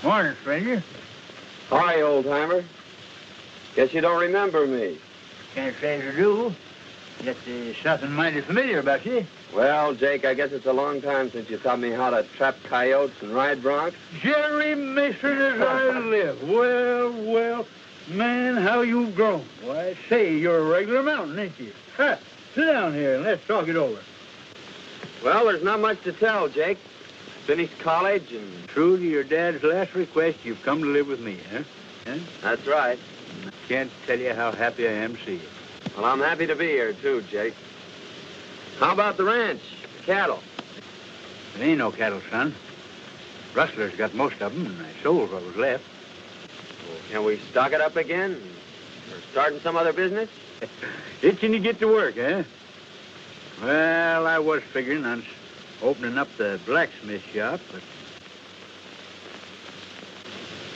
Morning, stranger. Hi, old-timer. Guess you don't remember me. Can't say you do. Yet there's something mighty familiar about you. Well, Jake, I guess it's a long time since you taught me how to trap coyotes and ride broncs. Jerry Mason as I live. Well, man, how you've grown. Why, say, you're a regular mountain, ain't you? Ha! Sit down here and let's talk it over. Well, there's not much to tell, Jake. Finished college and... True to your dad's last request, you've come to live with me, huh? That's right. I can't tell you how happy I am to see you. Well, I'm happy to be here, too, Jake. How about the ranch, cattle? There ain't no cattle, son. Rustlers got most of them, and I sold what was left. Well, can we stock it up again? Or starting some other business? Itching to get to work, eh? Well, I was figuring on opening up the blacksmith shop, but...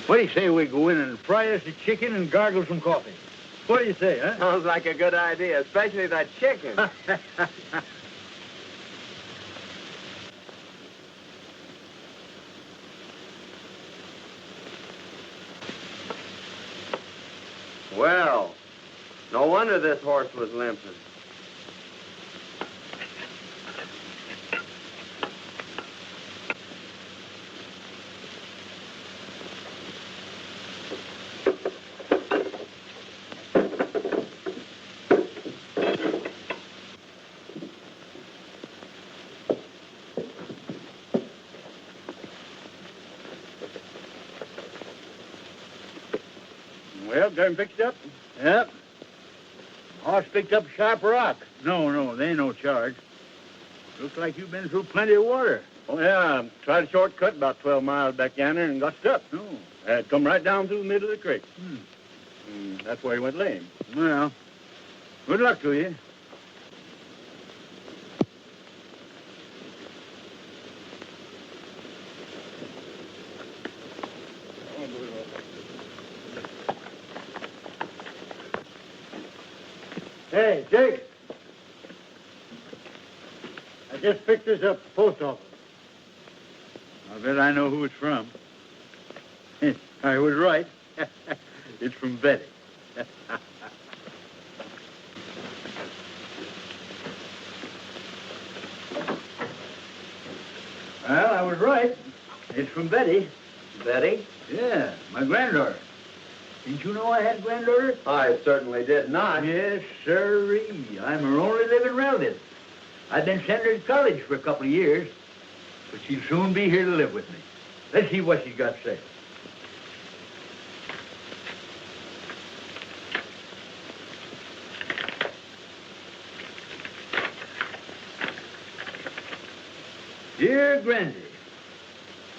What do you say we go in and fry us a chicken and gargle some coffee? What do you say, huh? Sounds like a good idea, especially that chicken. Well, no wonder this horse was limping. Well, got him fixed up? Yep. Horse picked up a sharp rock. No, there ain't no charge. Looks like you've been through plenty of water. Oh, yeah. Tried a shortcut about 12 miles back yonder and got stuck. No. Had come right down through the middle of the creek. That's where he went lame. Well, good luck to you. Hey, Jake. I just picked this up at the post office. I bet I know who it's from. I was right. It's from Betty. Well, I was right. It's from Betty. Betty? Yeah, my granddaughter. Didn't you know I had a granddaughter? I certainly did not. Yes, sirree. I'm her only living relative. I've been sending her to college for a couple of years, but she'll soon be here to live with me. Let's see what she's got to say. Dear Grandy,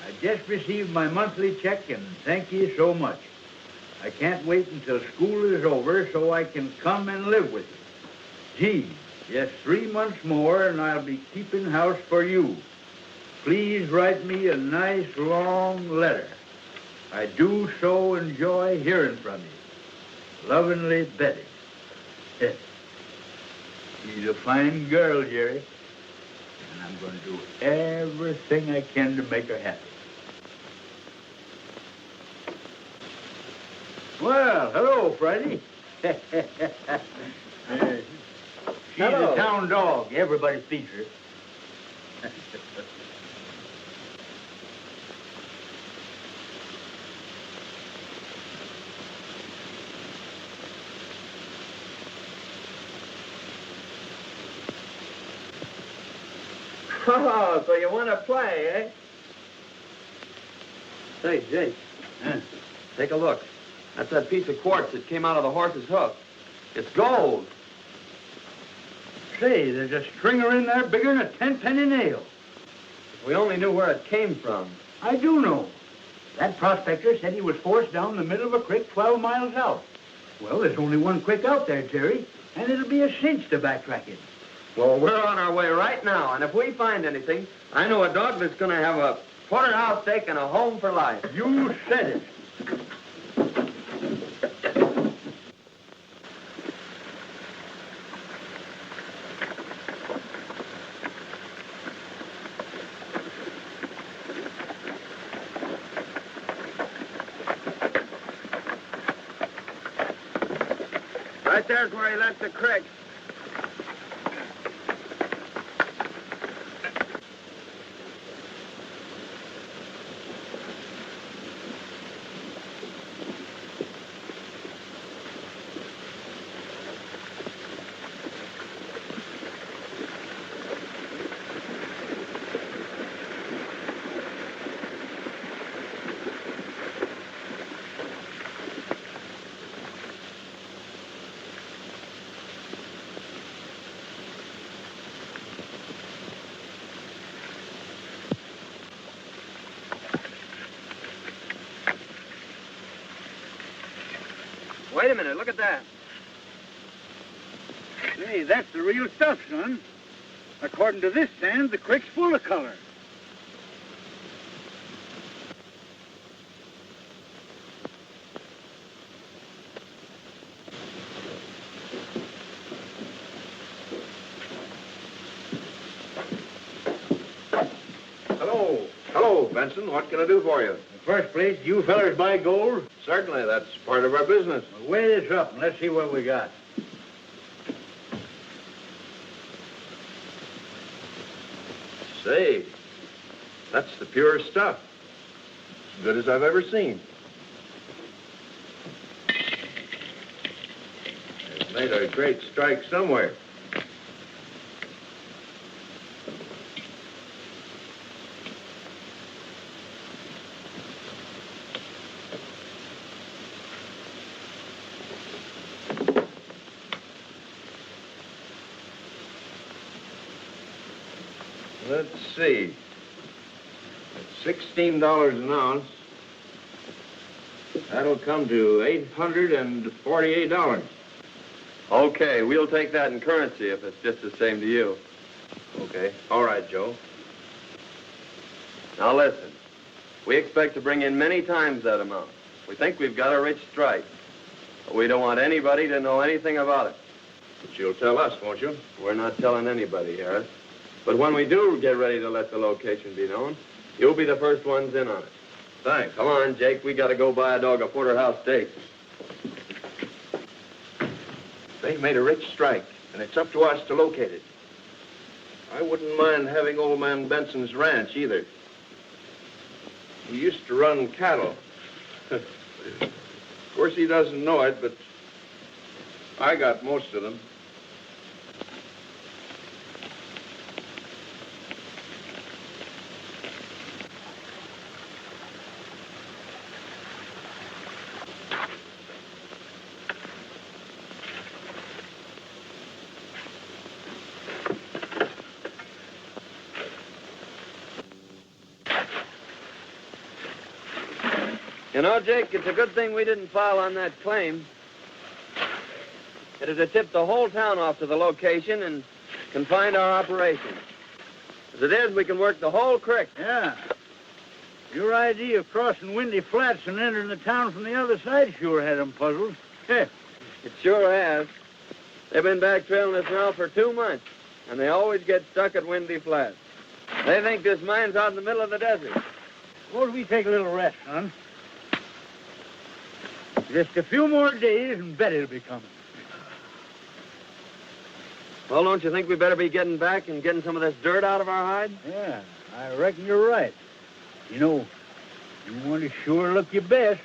I just received my monthly check and thank you so much. I can't wait until school is over so I can come and live with you. Gee, just 3 months more and I'll be keeping house for you. Please write me a nice long letter. I do so enjoy hearing from you. Lovingly, Betty. She's a fine girl, Jerry, and I'm going to do everything I can to make her happy. Well, hello, Friday. She's Hello. a town dog. Everybody feeds her. Oh, so you want to play, eh? Say, Jake, Huh? take a look. That's that piece of quartz that came out of the horse's hoof. It's gold. Say, there's a stringer in there bigger than a 10-penny nail. If we only knew where it came from. I do know. That prospector said he was forced down the middle of a creek 12 miles out. Well, there's only one creek out there, Jerry, and it'll be a cinch to backtrack it. Well, we're on our way right now, and if we find anything, I know a dog that's going to have a porterhouse steak and a home for life. You said it. Right there's where he left the creek. Wait a minute, look at that. Hey, that's the real stuff, son. According to this sand, the creek's full of color. Hello, Benson. What can I do for you? In the first place, you fellers buy gold? Certainly, that's part of our business. Well, weigh this up and let's see what we got. Say, that's the purest stuff. As good as I've ever seen. They've made a great strike somewhere. Let's see. At $16 an ounce, that'll come to $848. Okay, we'll take that in currency if it's just the same to you. Okay. All right, Joe. Now listen, we expect to bring in many times that amount. We think we've got a rich strike, but we don't want anybody to know anything about it. But you'll tell us, won't you? We're not telling anybody, Harris. But when we do get ready to let the location be known, you'll be the first ones in on it. Thanks. Come on, Jake. We got to go buy a dog a porterhouse steak. They've made a rich strike, and it's up to us to locate it. I wouldn't mind having old man Benson's ranch, either. He used to run cattle. Of course, he doesn't know it, but I got most of them. You know, Jake, it's a good thing we didn't file on that claim. It'd have tipped the whole town off to the location and confined our operation. As it is, we can work the whole creek. Yeah. Your idea of crossing Windy Flats and entering the town from the other side sure had them puzzled. It sure has. They've been back trailing us now for 2 months, and they always get stuck at Windy Flats. They think this mine's out in the middle of the desert. Suppose we take a little rest, son. Just a few more days and Betty'll be coming. Well, don't you think we better be getting back and getting some of this dirt out of our hide? Yeah, I reckon you're right. You know, you want to sure look your best.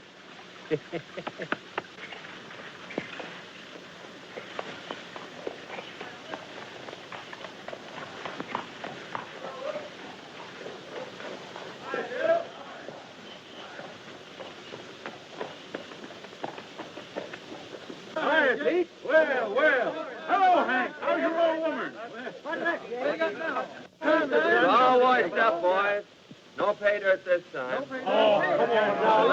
Hi, Pete. Well. Hello, Hank. How's your old woman? What next? It's all washed up, boys. No pay dirt this time. Oh, come on.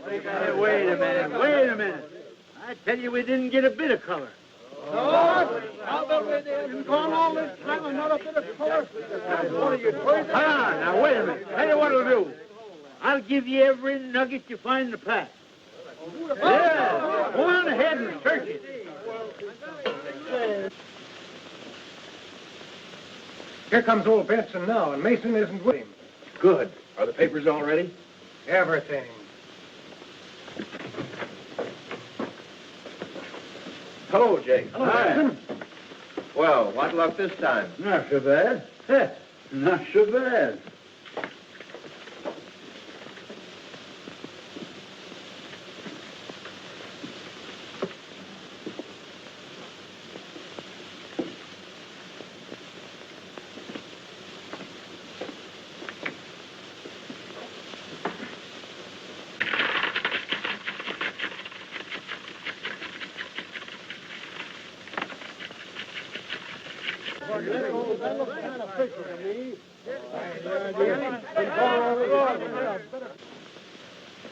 Hey, wait a minute. I tell you, we didn't get a bit of color. No, I'll bet we didn't gone all this time and not a bit of color. What are you crazy? Now, wait a minute. Tell you what I'll do. I'll give you every nugget you find in the pack. Yeah, go on ahead and search it. Here comes old Benson now, and Mason isn't with him. Good. Are the papers all ready? Everything. Hello, Jake. Hi. Well, what luck this time? Not so bad. Not so bad.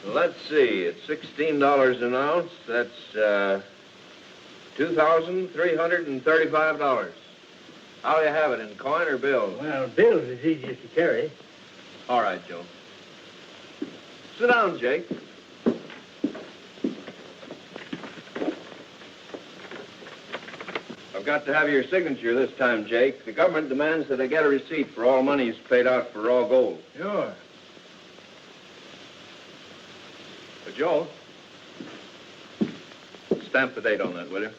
Let's see, it's $16 an ounce. That's $2,335. How do you have it, in coin or bills? Well, bills is easiest to carry. All right, Joe. Sit down, Jake. I've got to have your signature this time, Jake. The government demands that I get a receipt for all monies paid out for raw gold. Sure. But Joe, stamp the date on that, will you?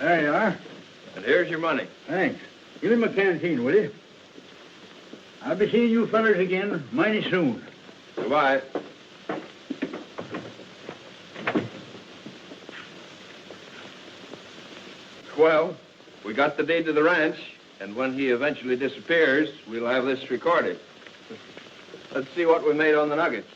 There you are. And here's your money. Thanks. Give him a canteen, will you? I'll be seeing you fellers again mighty soon. Goodbye. Well, we got the deed to the ranch, and when he eventually disappears, we'll have this recorded. Let's see what we made on the nuggets.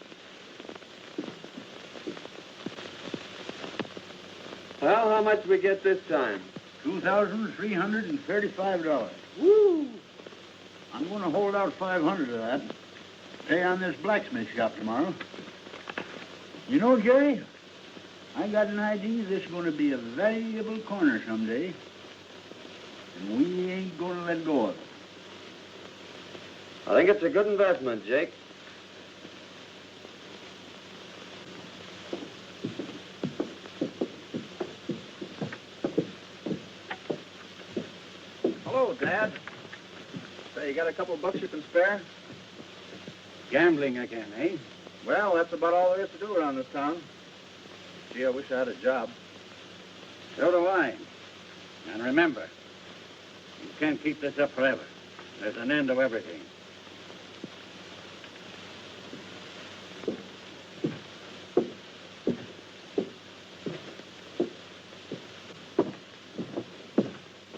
Well, how much we get this time? $2,335. Woo! I'm going to hold out 500 of that. Pay on this blacksmith shop tomorrow. You know, Jerry, I got an idea this is going to be a valuable corner someday. And we ain't going to let go of it. I think it's a good investment, Jake. Hello, Dad. Say, you got a couple bucks you can spare? Gambling again, eh? Well, that's about all there is to do around this town. Gee, I wish I had a job. So do I. And remember, you can't keep this up forever. There's an end of everything.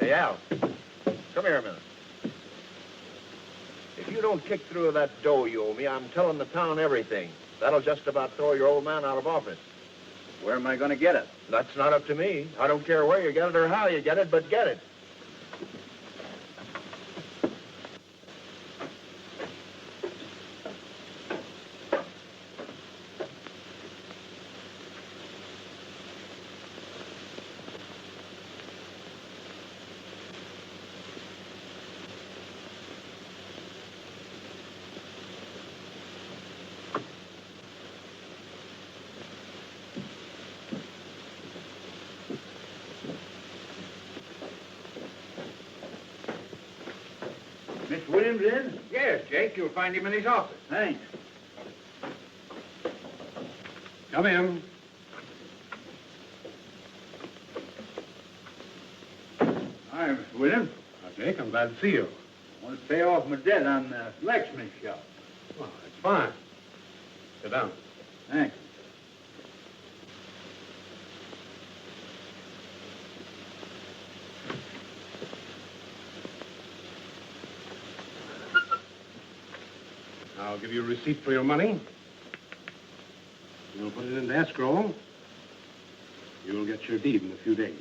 Hey, Al, come here a minute. If you don't kick through that dough you owe me, I'm telling the town everything. That'll just about throw your old man out of office. Where am I going to get it? That's not up to me. I don't care where you get it or how you get it, but get it. Mr. Williams in? Yes, Jake. You'll find him in his office. Thanks. Come in. Hi, Mr. Williams. Jake, I'm glad to see you. I want to pay off my debt on the blacksmith shop. Well, that's fine. Sit down. Thanks. I'll give you a receipt for your money. You'll put it into escrow. You'll get your deed in a few days.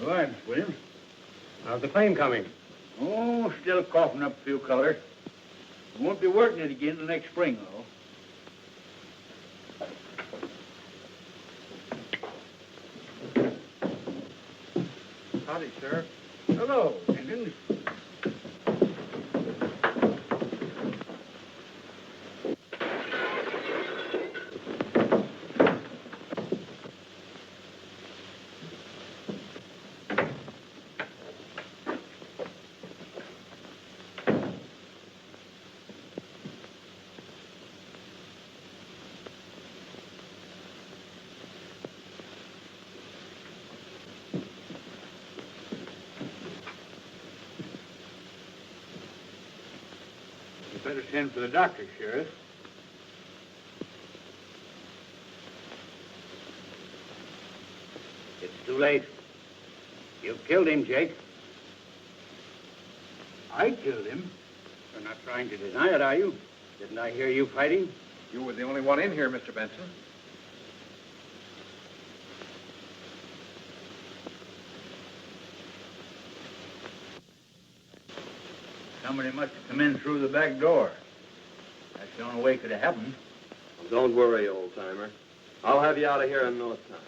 All right, Miss Williams. How's the claim coming? Oh, still coughing up a few colors. We won't be working it again till next spring, though. Howdy, Sheriff. Hello, Jenkins. Better send for the doctor, Sheriff. It's too late. You killed him, Jake. I killed him. You're not trying to deny it, are you? Didn't I hear you fighting? You were the only one in here, Mr. Benson. Somebody must have come in through the back door. That's the only way it could have happened. Well, don't worry, old-timer. I'll have you out of here in no time.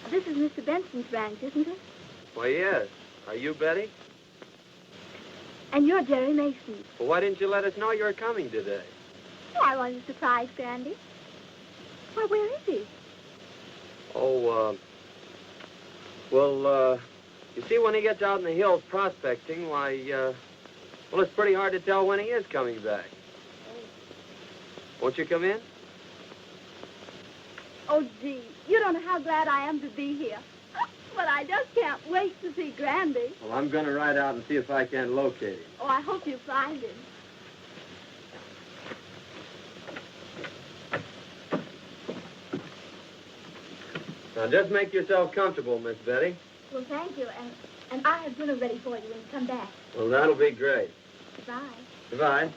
This is Mr. Benson's ranch, isn't it? Why, yes. Are you Betty? And you're Jerry Mason. Well, why didn't you let us know you were coming today? Oh, I wanted to surprise Sandy. Why, where is he? Oh, you see, when he gets out in the hills prospecting, why, well, it's pretty hard to tell when he is coming back. Won't you come in? Oh, gee, you don't know how glad I am to be here. But I just can't wait to see Grandy. Well, I'm going to ride out and see if I can locate him. Oh, I hope you find him. Now, just make yourself comfortable, Miss Betty. Well, thank you, and I have dinner ready for you when you come back. Well, that'll be great. Goodbye. Goodbye.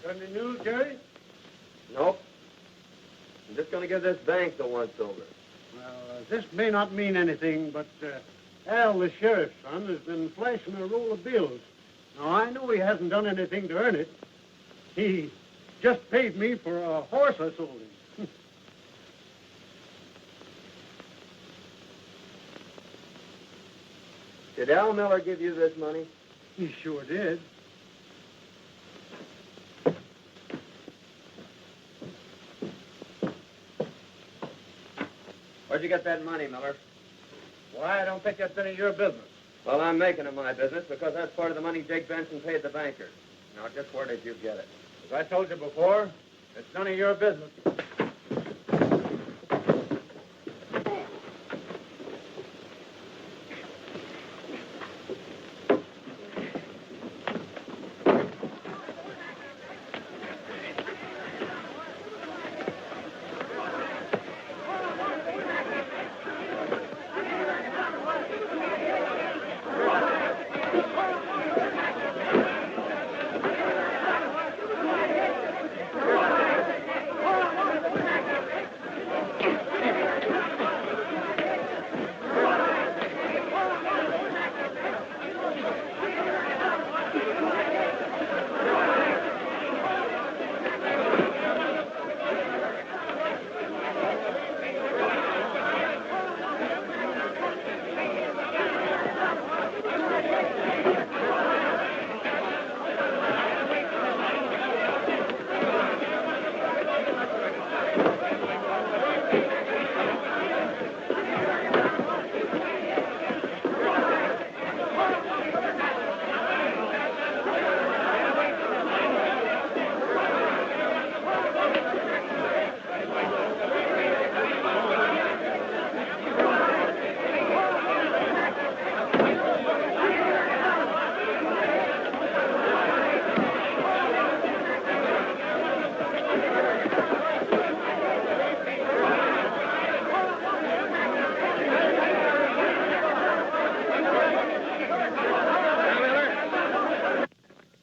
Got any news, Jerry? Nope. I'm just going to give this bank the once-over. Well, this may not mean anything, but Al, the sheriff's son, has been flashing a roll of bills. Now, I know he hasn't done anything to earn it. He just paid me for a horse I sold him. Did Al Miller give you this money? He sure did. Where'd you get that money, Miller? Why, I don't think that's any of your business. Well, I'm making it my business because that's part of the money Jake Benson paid the banker. Now, just where did you get it? As I told you before, it's none of your business.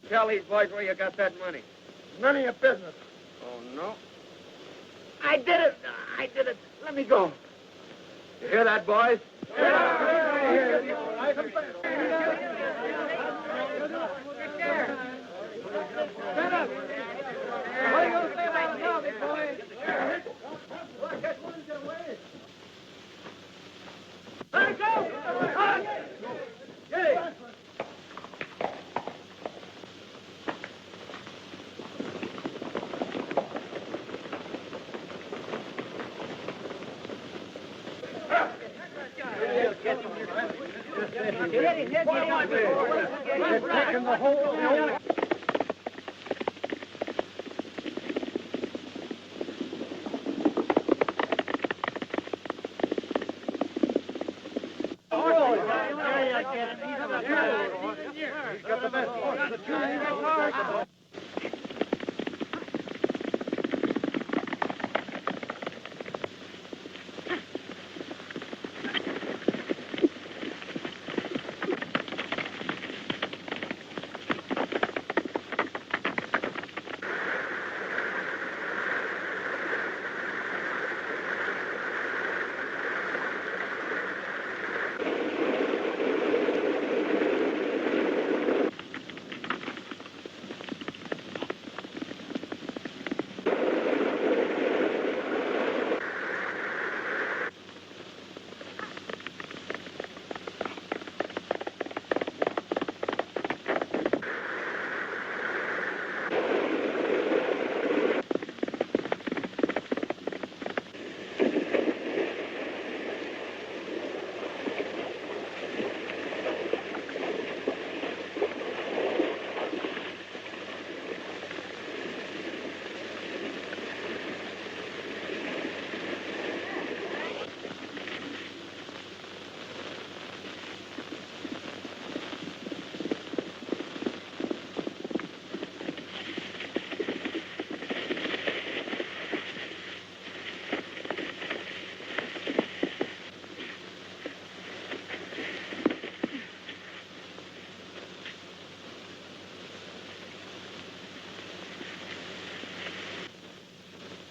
Tell these boys where you got that money. None of your business. Oh, no? I did it. I did it. Let me go. You hear that, boys?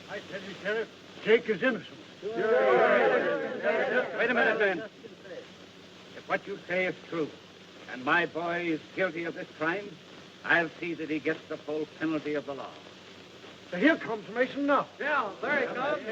I tell you, Sheriff, Jake is innocent. Wait a minute, Ben. If what you say is true, and my boy is guilty of this crime, I'll see that he gets the full penalty of the law. So here comes Mason now. Yeah, there he comes.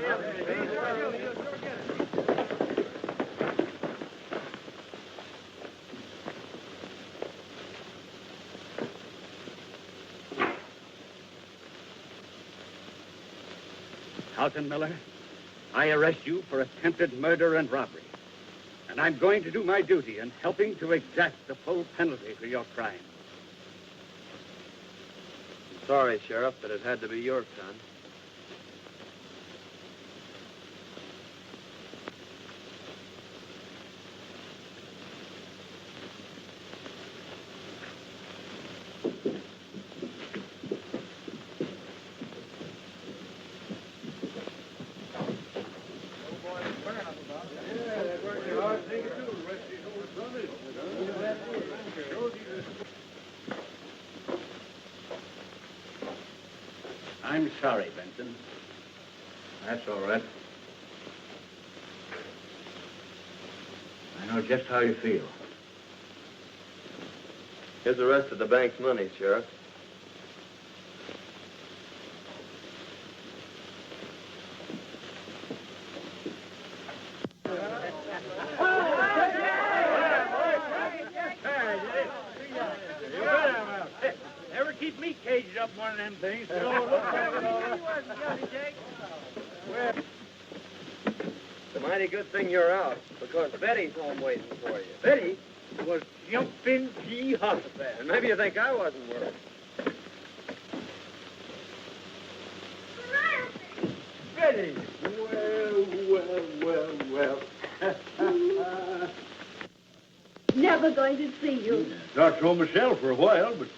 Carlton Miller, I arrest you for attempted murder and robbery. And I'm going to do my duty in helping to exact the full penalty for your crime. I'm sorry, Sheriff, that it had to be your son. I'm sorry, Benson. That's all right. I know just how you feel. Here's the rest of the bank's money, Sheriff. Never keep me caged up one of them things. It's a mighty good thing you're out, because Betty's home waiting for you. Betty was jumping pea hospital. And maybe you think I wasn't worried. Betty! Well. Never going to see you. Thought so myself for a while, but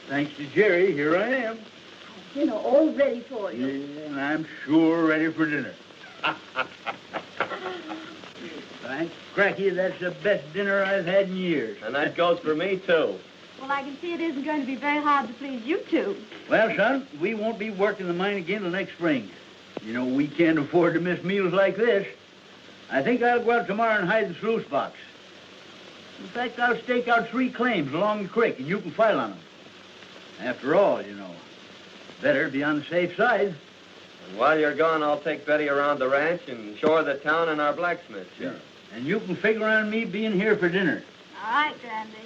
thanks to Jerry, here I am. Dinner all ready for you. Yeah, and I'm sure ready for dinner. Thanks, Cracky, that's the best dinner I've had in years. And that goes for me, too. Well, I can see it isn't going to be very hard to please you two. Well, son, we won't be working the mine again till next spring. You know, we can't afford to miss meals like this. I think I'll go out tomorrow and hide the sluice box. In fact, I'll stake out 3 claims along the creek, and you can file on them. After all, you know, better be on the safe side. And while you're gone, I'll take Betty around the ranch and show her the town and our blacksmith. Sure. And you can figure on me being here for dinner. All right, Grandy.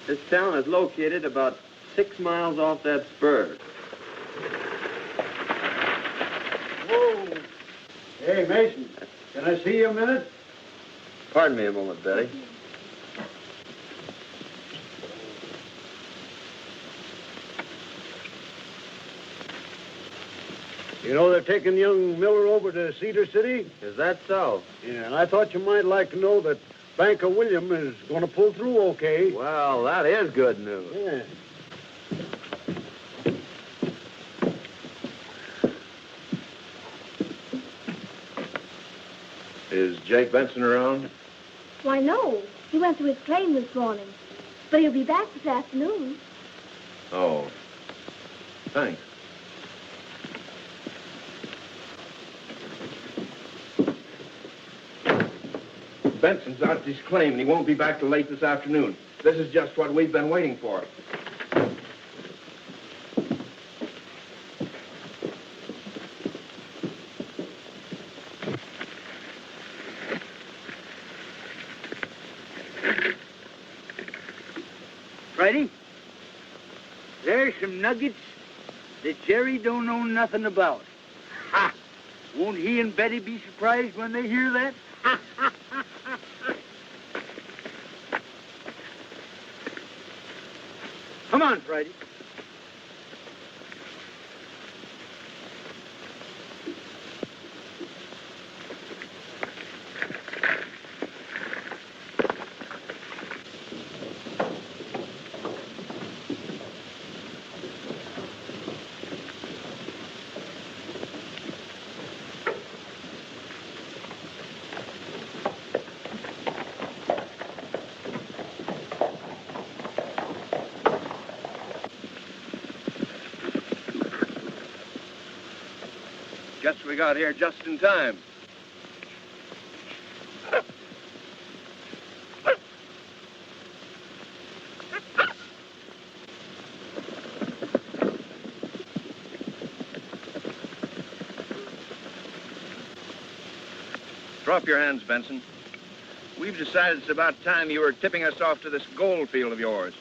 This town is located about 6 miles off that spur. Whoa. Hey, Mason, can I see you a minute? Pardon me a moment, Betty. You know they're taking young Miller over to Cedar City? Is that so? Yeah, and I thought you might like to know that Banker William is going to pull through okay. Well, that is good news. Yeah. Is Jake Benson around? Why, no. He went to his claim this morning. But he'll be back this afternoon. Oh. Thanks. Benson's out at his claim, and he won't be back till late this afternoon. This is just what we've been waiting for. Friday, there's some nuggets that Jerry don't know nothing about. Ha! Won't he and Betty be surprised when they hear that? Come on, Friday. Guess we got here just in time. Drop your hands, Benson. We've decided it's about time you were tipping us off to this gold field of yours.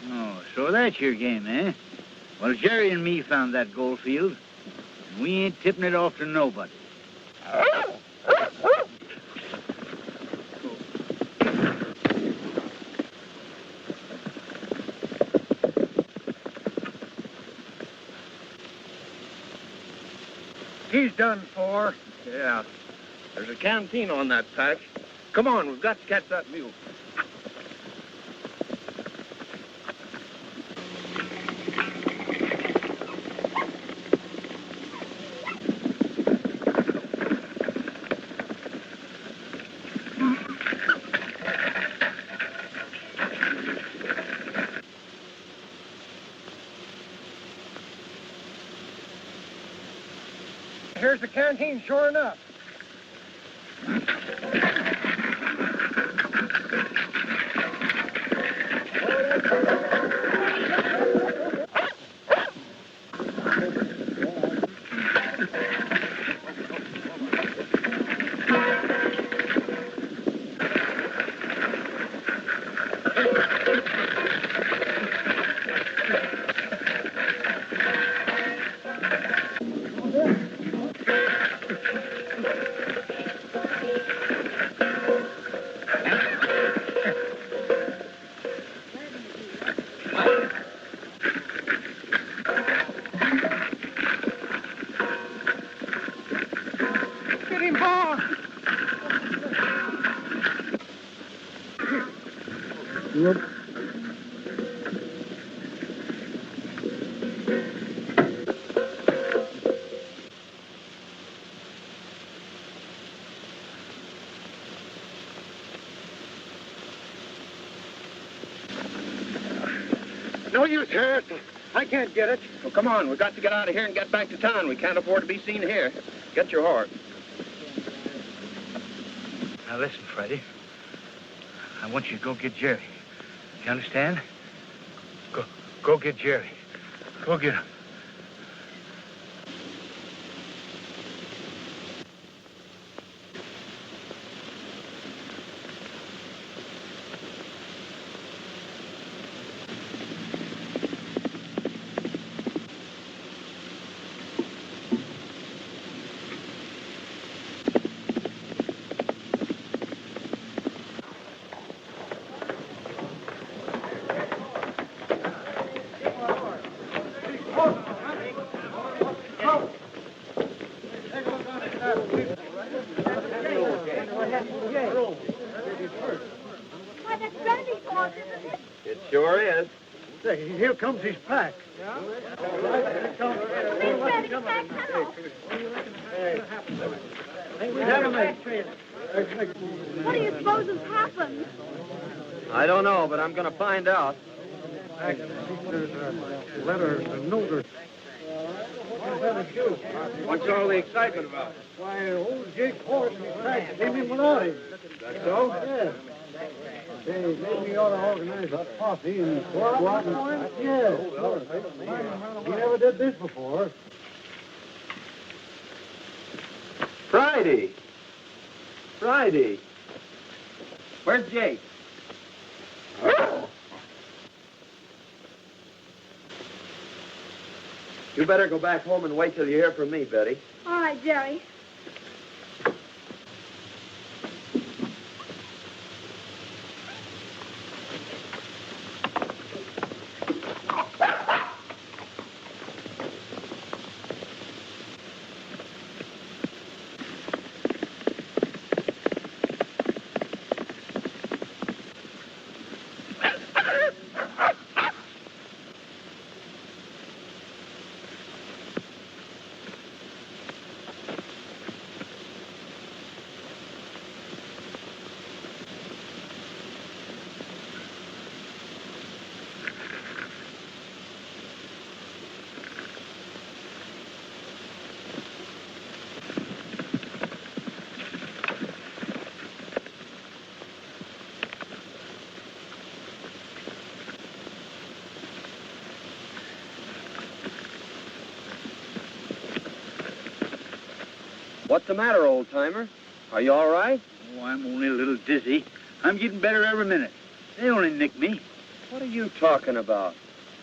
Oh, so that's your game, eh? Well, Jerry and me found that gold field. We ain't tipping it off to nobody. He's done for. Yeah. There's a canteen on that patch. Come on, we've got to catch that mule. Here's the canteen, sure enough. No use, Harris. I can't get it. Well, come on. We've got to get out of here and get back to town. We can't afford to be seen here. Get your horse. Now listen, Freddie. I want you to go get Jerry. You understand? Go get Jerry. Go get him. Why, that's Randy's horse, isn't it? It sure is. Say, here comes his pack. Big Randy's back tunnel. What do you suppose has happened? I don't know, but I'm going to find out. There's a letter, a note or... What's all the excitement about? Why, old Jake's horse and his pack came in without him. That's so? Yeah. Hey, maybe we ought to organize a party and go out and... Yeah, sure. We never did this before. Friday. Where's Jake? You better go back home and wait till you hear from me, Betty. All right, Jerry. What's the matter, old-timer? Are you all right? Oh, I'm only a little dizzy. I'm getting better every minute. They only nicked me. What are you talking about?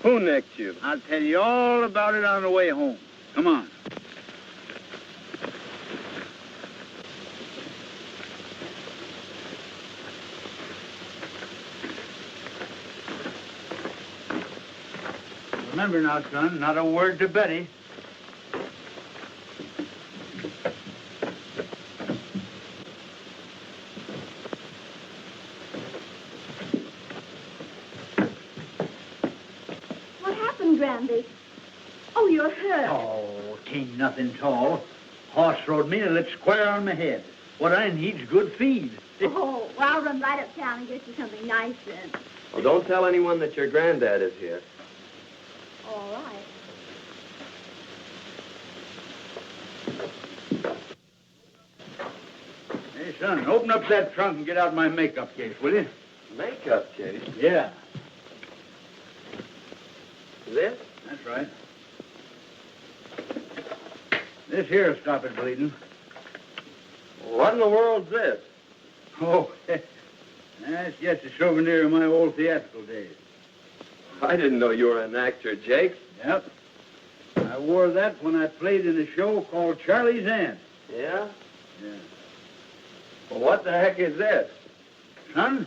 Who nicked you? I'll tell you all about it on the way home. Come on. Remember now, son, not a word to Betty. Randy. Oh, you're hurt. Oh, tain't nothing tall. Horse rode me and lit square on my head. What I need's good feed. Oh, well, I'll run right uptown and get you something nice then. Well, don't tell anyone that your granddad is here. All right. Hey, son, open up that trunk and get out my makeup case, will you? Makeup case? Yeah. This? That's right. This here'll stop it bleeding. What in the world's this? Oh, that's just a souvenir of my old theatrical days. I didn't know you were an actor, Jake. Yep. I wore that when I played in a show called Charlie's Aunt. Yeah? Yeah. Well, what the heck is this? Son,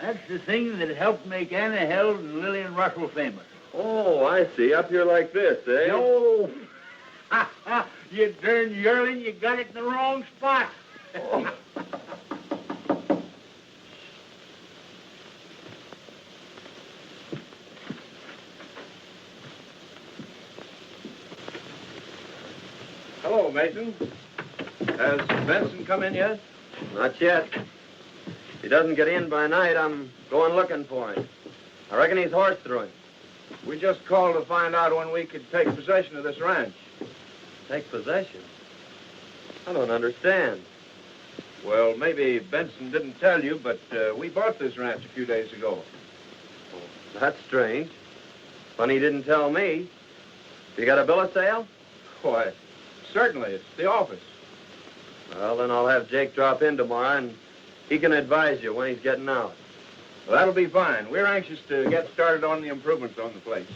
that's the thing that helped make Anna Held and Lillian Russell famous. Oh, I see. Up here like this, eh? No. You darn yearling, you got it in the wrong spot. Oh. Hello, Mason. Has Benson come in yet? Not yet. If he doesn't get in by night, I'm going looking for him. I reckon he's horse through him. We just called to find out when we could take possession of this ranch. Take possession? I don't understand. Well, maybe Benson didn't tell you, but we bought this ranch a few days ago. Oh, that's strange. Funny he didn't tell me. You got a bill of sale? Why, certainly. It's the office. Well, then I'll have Jake drop in tomorrow, and he can advise you when he's getting out. Well, that'll be fine. We're anxious to get started on the improvements on the place.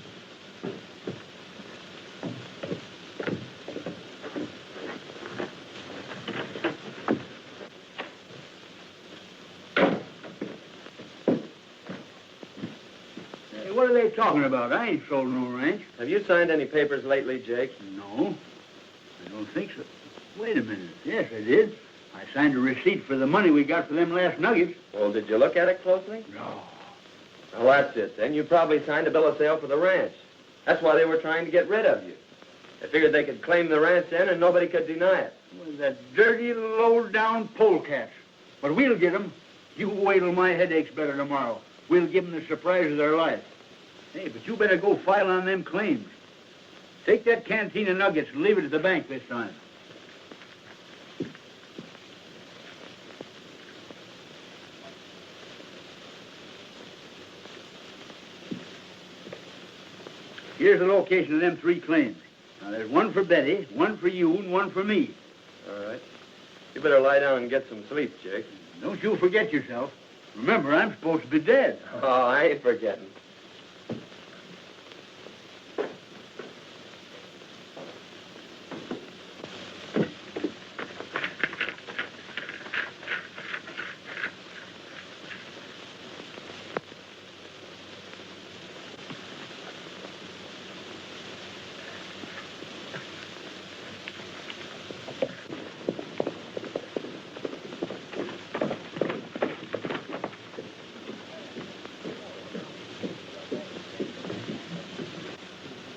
Hey, what are they talking about? I ain't sold no ranch. Have you signed any papers lately, Jake? No, I don't think so. Wait a minute. Yes, I did. I signed a receipt for the money we got for them last nuggets. Well, did you look at it closely? No. Well, that's it. Then you probably signed a bill of sale for the ranch. That's why they were trying to get rid of you. They figured they could claim the ranch then and nobody could deny it. Well, that dirty, low-down polecats. But we'll get 'em. You wait till my headache's better tomorrow. We'll give 'em the surprise of their life. Hey, but you better go file on them claims. Take that canteen of nuggets and leave it at the bank this time. Here's the location of them 3 claims. Now, there's one for Betty, one for you, and one for me. All right. You better lie down and get some sleep, Jake. Don't you forget yourself. Remember, I'm supposed to be dead. Oh, I ain't forgetting.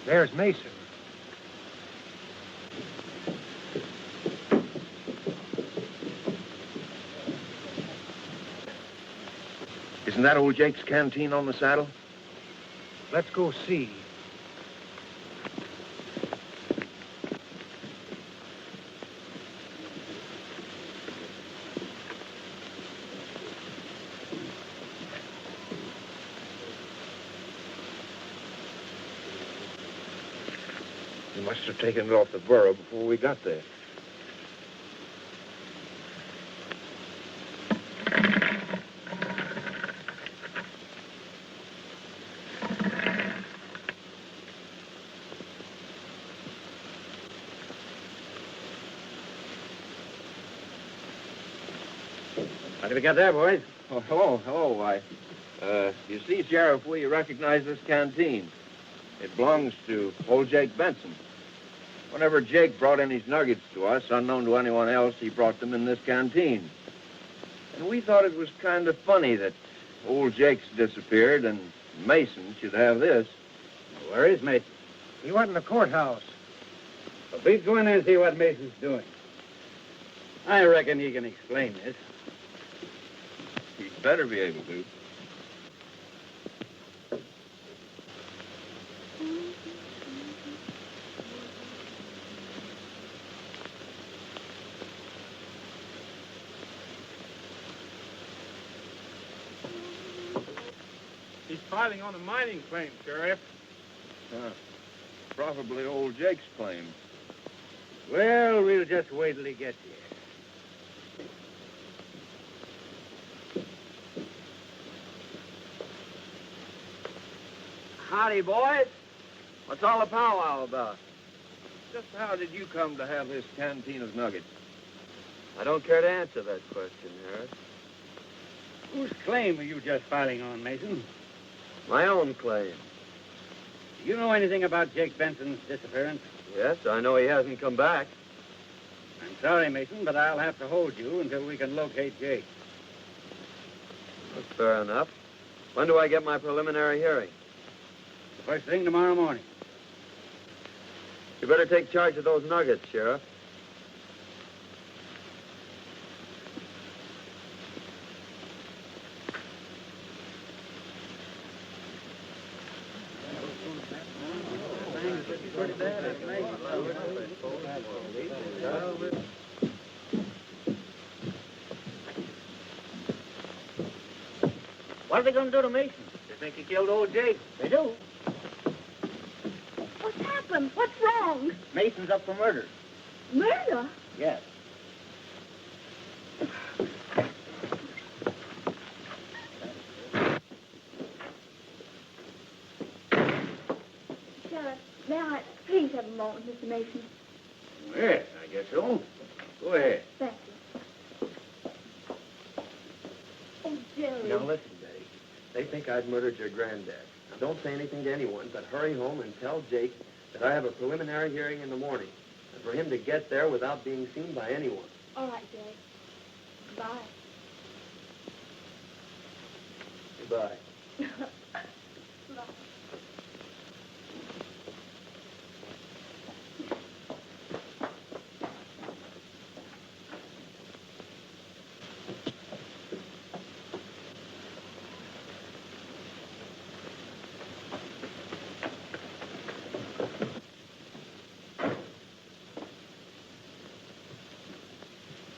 There's Mason. Isn't that old Jake's canteen on the saddle? Let's go see. He must have taken it off the burro before we got there. What do we got there, boys? Oh, hello. You see, Sheriff, we recognize this canteen. It belongs to old Jake Benson. Whenever Jake brought in his nuggets to us, unknown to anyone else, he brought them in this canteen. And we thought it was kind of funny that old Jake's disappeared and Mason should have this. Where is Mason? He went in the courthouse. Well, please go in there and see what Mason's doing. I reckon he can explain this. He'd better be able to. He's filing on a mining claim, Sheriff. Probably old Jake's claim. Well, we'll just wait till he gets here. Howdy, boys. What's all the powwow about? Just how did you come to have this canteen of nuggets? I don't care to answer that question, Harris. Whose claim are you just filing on, Mason? My own claim. Do you know anything about Jake Benson's disappearance? Yes, I know he hasn't come back. I'm sorry, Mason, but I'll have to hold you until we can locate Jake. That's fair enough. When do I get my preliminary hearing? The first thing tomorrow morning. You better take charge of those nuggets, Sheriff. What are they going to do to Mason? They think he killed old Jake. They do. What's happened? What's wrong? Mason's up for murder. Murder? Yes. Sheriff, may I please have a moment, Mr. Mason? Yes, I guess so. Go ahead. Thank you. Oh, Jerry. Now listen, Betty. They think I've murdered your granddad. Now don't say anything to anyone, but hurry home and tell Jake that I have a preliminary hearing in the morning, and for him to get there without being seen by anyone. All right, Jerry. Bye. Goodbye. Bye.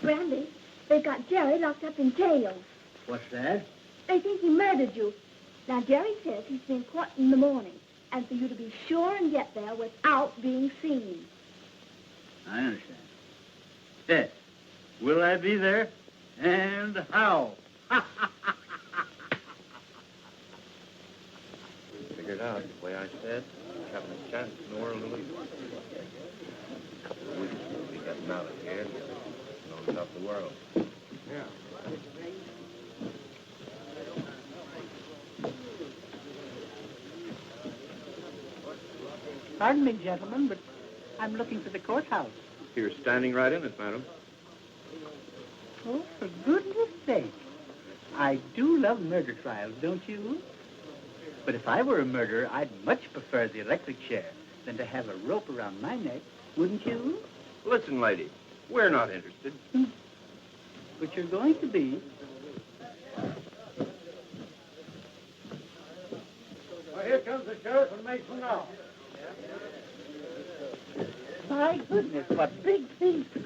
Randy, they've got Jerry locked up in jail. What's that? They think he murdered you. Now, Jerry says he's been caught in the morning, and for you to be sure and get there without being seen. I understand. Yes. Will I be there? And how? Figured out the way I said, having a chance in the world to leave. We should be getting out of here and on top of the world. Yeah. Pardon me, gentlemen, but I'm looking for the courthouse. You're standing right in it, madam. Oh, for goodness sake. I do love murder trials, don't you? But if I were a murderer, I'd much prefer the electric chair than to have a rope around my neck, wouldn't you? Listen, lady, we're not interested. But you're going to be. Well, here comes the sheriff and Mason now. My goodness, what big feet. Just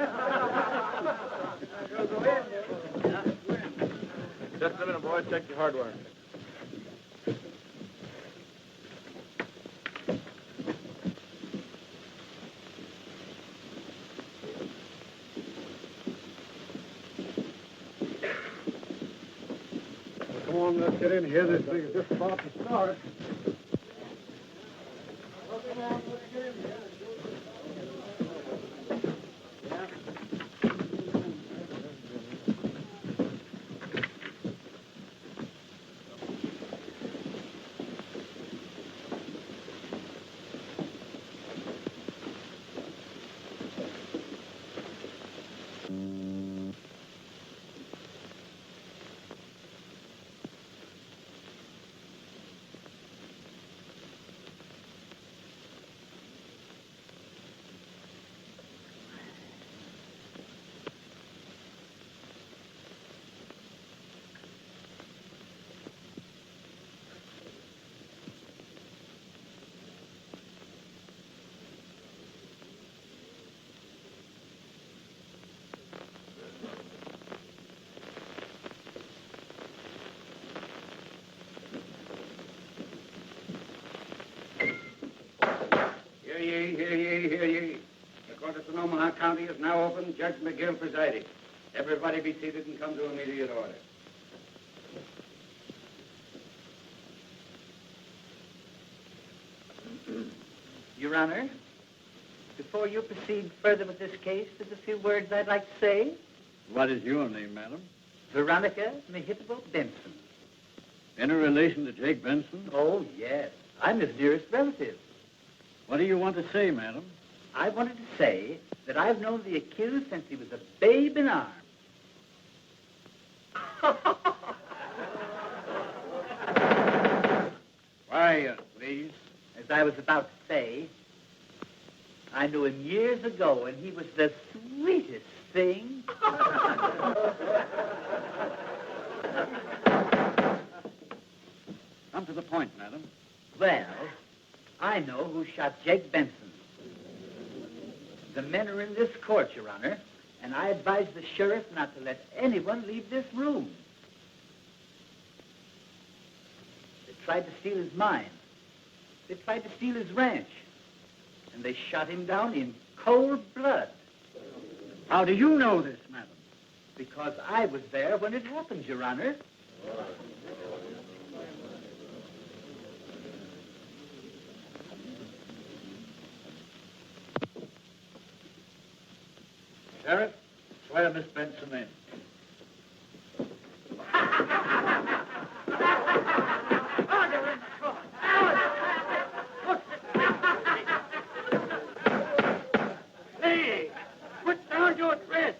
a minute, boy. Check your hardware. Come on, let's get in here. This thing is just about to start. Well, come on, let's get in here. Hear ye. The court of Sonoma County is now open. Judge McGill presiding. Everybody be seated and come to immediate order. Your Honor, before you proceed further with this case, there's a few words I'd like to say. What is your name, madam? Veronica Mehitable Benson. Any relation to Jake Benson? Oh, yes. I'm his nearest relative. What do you want to say, madam? I wanted to say that I've known the accused since he was a babe in arms. Quiet, please. As I was about to say, I knew him years ago, and he was the sweetest thing. Come to the point, madam. Well, I know who shot Jake Benson. The men are in this court, Your Honor, and I advise the sheriff not to let anyone leave this room. They tried to steal his mine. They tried to steal his ranch. And they shot him down in cold blood. How do you know this, madam? Because I was there when it happened, Your Honor. Sheriff, swear Miss Benson in. Hey, put down your threats.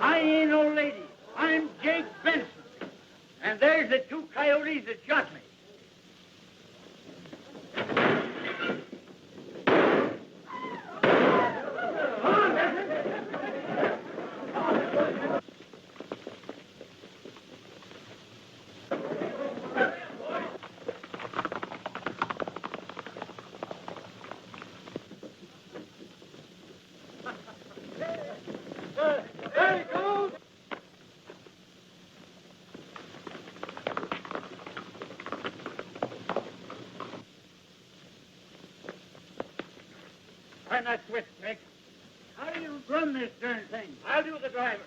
I ain't no lady. I'm Jake Benson. And there's the two coyotes that shot me. Turn that switch, Nick. How do you run this darn thing? I'll do the driving.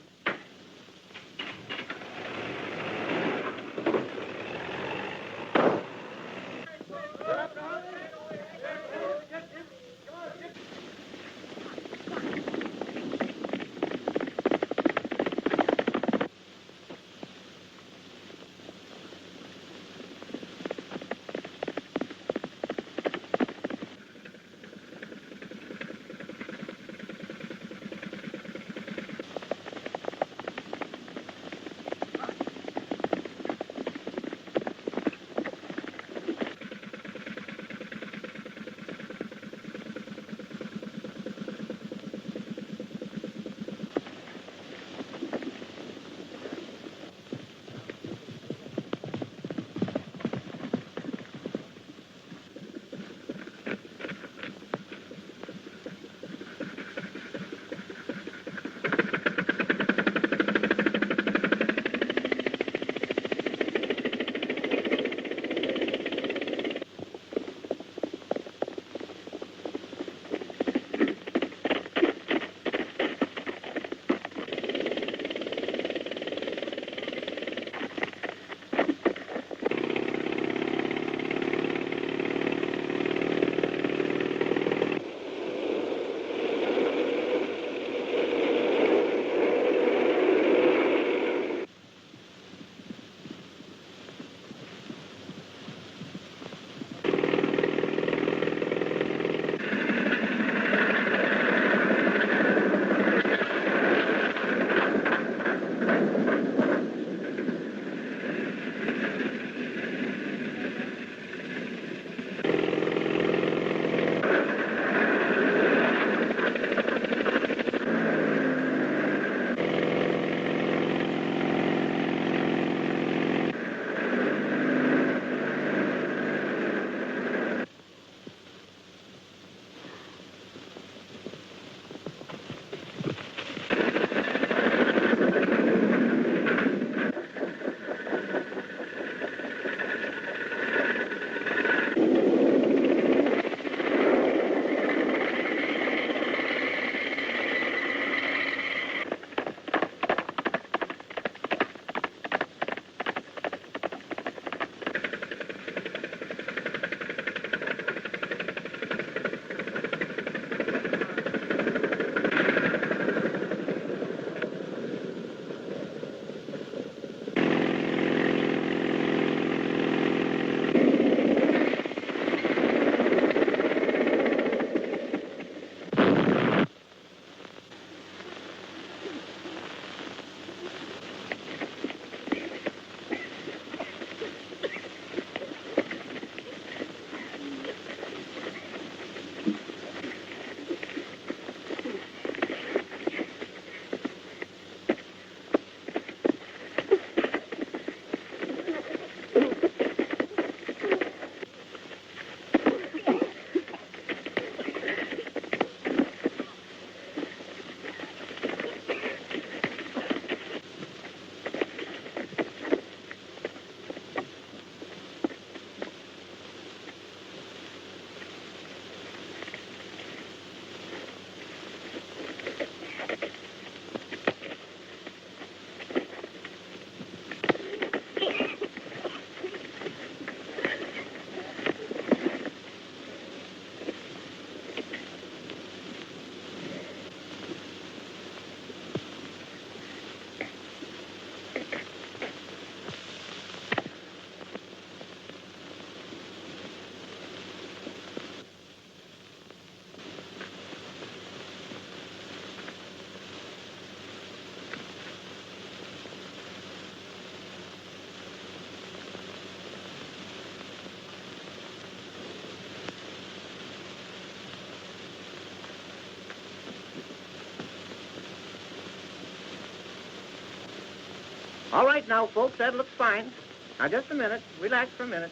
All right now, folks, that looks fine. Now, just a minute. Relax for a minute.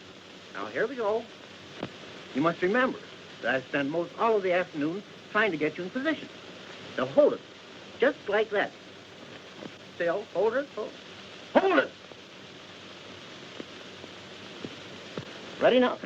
Now, here we go. You must remember that I spend most all of the afternoon trying to get you in position. Now, hold it. Just like that. Still, hold it. Hold it! Ready now.